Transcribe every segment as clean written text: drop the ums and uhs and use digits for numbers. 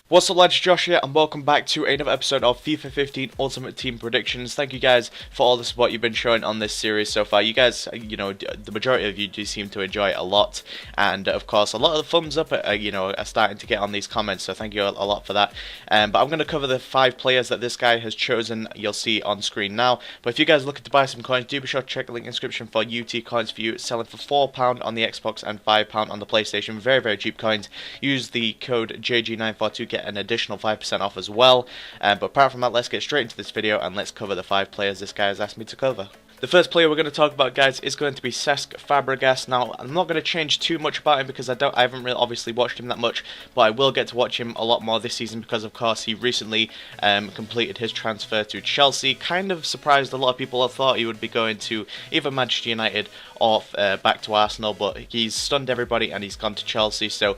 What's up lads, Josh here and welcome back to another episode of FIFA 15 Ultimate Team Predictions. Thank you guys for all the support you've been showing on this series so far. You guys, the majority of you do seem to enjoy it a lot, and of course a lot of the thumbs up are starting to get on these comments, so thank you a lot for that. But I'm going to cover the 5 players that this guy has chosen. You'll see on screen now. But if you guys are looking to buy some coins, do be sure to check the link in the description for UT coins for you, selling for £4 on the Xbox and £5 on the PlayStation. Very cheap coins. Use the code JG942 to get an additional 5% off as well. But apart from that, let's get straight into this video and let's cover the 5 players this guy has asked me to cover. The first player we're going to talk about, guys, is going to be Fabregas. Now, I'm not going to change too much about him because I haven't really obviously watched him that much, but I will get to watch him a lot more this season because, of course, he recently completed his transfer to Chelsea. Kind of surprised a lot of people. I thought he would be going to either Manchester United or back to Arsenal, but he's stunned everybody and he's gone to Chelsea. So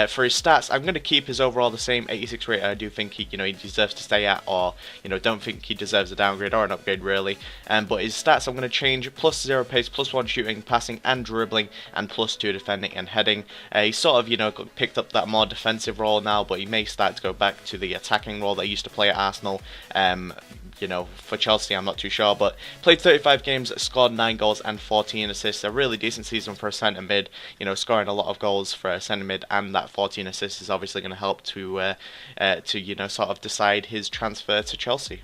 for his stats, I'm going to keep his overall the same 86 rate. I do think he deserves to stay at, or don't think he deserves a downgrade or an upgrade really. But his stats I'm going to change: +0 pace, +1 shooting, passing and dribbling, and +2 defending and heading. He sort of picked up that more defensive role now, but he may start to go back to the attacking role that he used to play at Arsenal. For Chelsea, I'm not too sure, but played 35 games, scored 9 goals and 14 assists. A really decent season for a centre mid. Scoring a lot of goals for a centre mid, and that 14 assists is obviously going to help to sort of decide his transfer to Chelsea.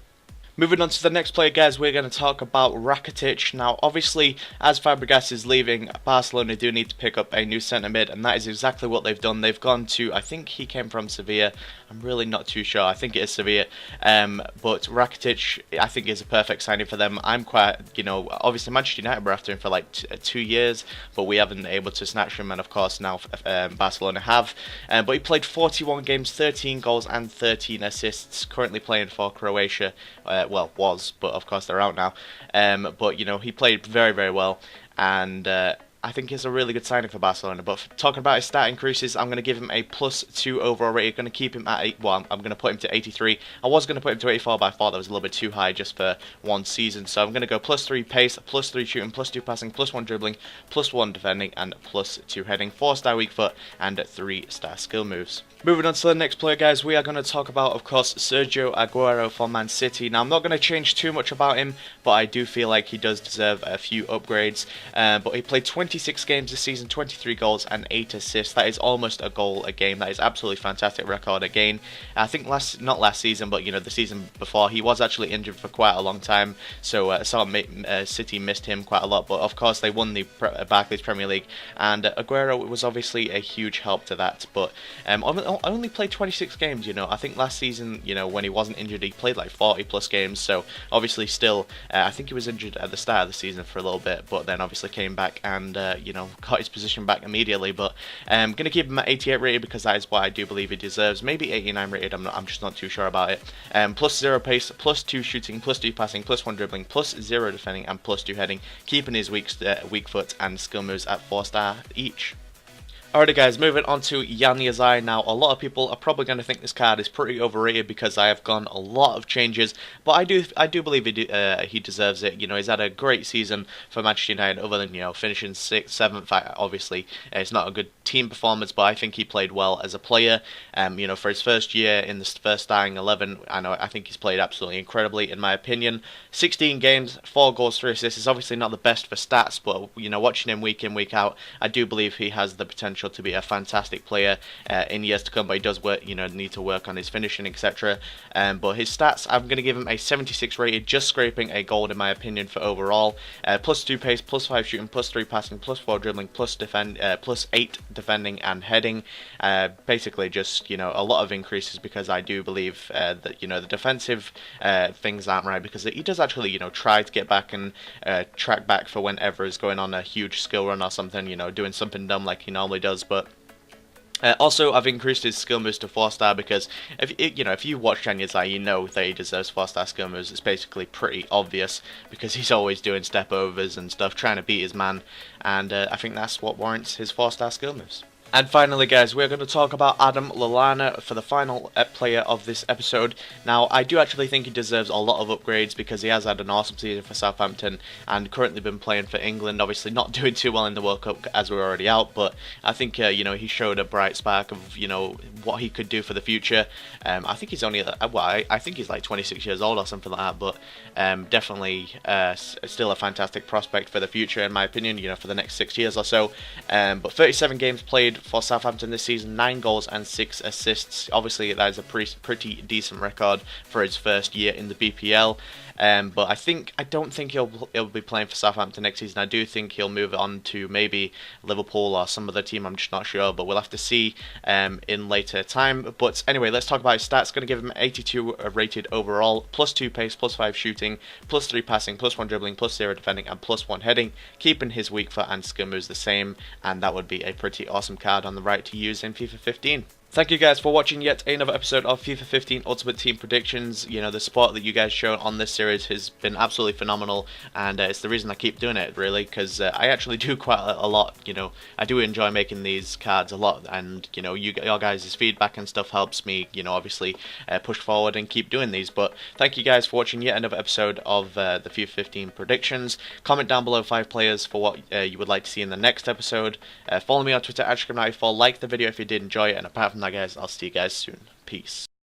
Moving on to the next player, guys, we're going to talk about Rakitic. Now, obviously, as Fabregas is leaving, Barcelona do need to pick up a new centre mid, and that is exactly what they've done. They've gone to, I think he came from Sevilla. I'm really not too sure. I think it is Sevilla. But Rakitic, I think, is a perfect signing for them. I'm quite, obviously Manchester United were after him for like 2 years, but we haven't been able to snatch him, and of course now Barcelona have. But he played 41 games, 13 goals and 13 assists. Currently playing for Croatia. Well, was, but of course they're out now. But he played very well, and I think it's a really good signing for Barcelona. But talking about his stat increases, I'm going to give him a +2 overall rating. Going to keep him at 8. Well, I'm going to put him to 83. I was going to put him to 84, but I thought that was a little bit too high just for one season. So I'm going to go +3 pace, +3 shooting, +2 passing, +1 dribbling, +1 defending, and +2 heading, 4-star weak foot, and 3-star skill moves. Moving on to the next player, guys, we are going to talk about, of course, Sergio Aguero for Man City. Now, I'm not going to change too much about him, but I do feel like he does deserve a few upgrades. But he played 26 games this season, 23 goals and 8 assists. That is almost a goal a game. That is absolutely fantastic record again. I think not last season, but the season before, he was actually injured for quite a long time. So City missed him quite a lot. But of course, they won the Barclays Premier League, and Aguero was obviously a huge help to that. But only played 26 games. I think last season, when he wasn't injured, he played like 40+ games. So obviously, still, I think he was injured at the start of the season for a little bit, but then obviously came back and got his position back immediately. But I'm going to keep him at 88 rated because that is what I do believe he deserves. Maybe 89 rated, I'm just not too sure about it. +0 pace, +2 shooting, +2 passing, +1 dribbling, +0 defending, and +2 heading, keeping his weak foot and skill moves at 4-star each. Alrighty guys, moving on to Januzaj. Now, a lot of people are probably going to think this card is pretty overrated because I have gone a lot of changes, but I do believe he deserves it. He's had a great season for Manchester United, other than finishing 6th, 7th. Obviously, it's not a good team performance, but I think he played well as a player. For his first year in the first starting 11, I think he's played absolutely incredibly, in my opinion. 16 games, 4 goals, 3 assists. Is obviously not the best for stats, but watching him week in, week out, I do believe he has the potential to be a fantastic player in years to come, but he does need to work on his finishing, etc. But his stats, I'm going to give him a 76 rated, just scraping a gold in my opinion for overall. +2 pace, +5 shooting, +3 passing, +4 dribbling, +8 defending and heading. Basically just a lot of increases because I do believe that the defensive things aren't right, because he does actually try to get back and track back for whenever is going on a huge skill run or something, doing something dumb like he normally does. But also, I've increased his skill moves to 4-star because if you watch Januzaj, you know that he deserves 4-star skill moves. It's basically pretty obvious because he's always doing step overs and stuff, trying to beat his man, and I think that's what warrants his 4-star skill moves. And finally, guys, we're going to talk about Adam Lallana for the final player of this episode. Now, I do actually think he deserves a lot of upgrades because he has had an awesome season for Southampton and currently been playing for England. Obviously, not doing too well in the World Cup as we're already out, but I think he showed a bright spark of what he could do for the future. I think he's only I think he's like 26 years old or something like that, but definitely still a fantastic prospect for the future, in my opinion. For the next 6 years or so. But 37 games played for Southampton this season, 9 goals and 6 assists. Obviously, that is a pretty decent record for his first year in the BPL. But I don't think he'll be playing for Southampton next season. I do think he'll move on to maybe Liverpool or some other team. I'm just not sure, but we'll have to see in later time. But anyway, let's talk about his stats. Going to give him 82 rated overall, +2 pace, +5 shooting, +3 passing, +1 dribbling, +0 defending, and +1 heading, keeping his weak foot and skill moves the same. And that would be a pretty awesome card on the right to use in FIFA 15. Thank you guys for watching yet another episode of FIFA 15 Ultimate Team Predictions. The support that you guys show on this series has been absolutely phenomenal, and it's the reason I keep doing it, really, because I actually do quite a lot. I do enjoy making these cards a lot, and your guys' feedback and stuff helps me, obviously push forward and keep doing these. But thank you guys for watching yet another episode of the FIFA 15 Predictions. Comment down below 5 players for what you would like to see in the next episode. Follow me on Twitter @Scrim94. Like the video if you did enjoy it, and apart from that, guys, I'll see you guys soon. Peace.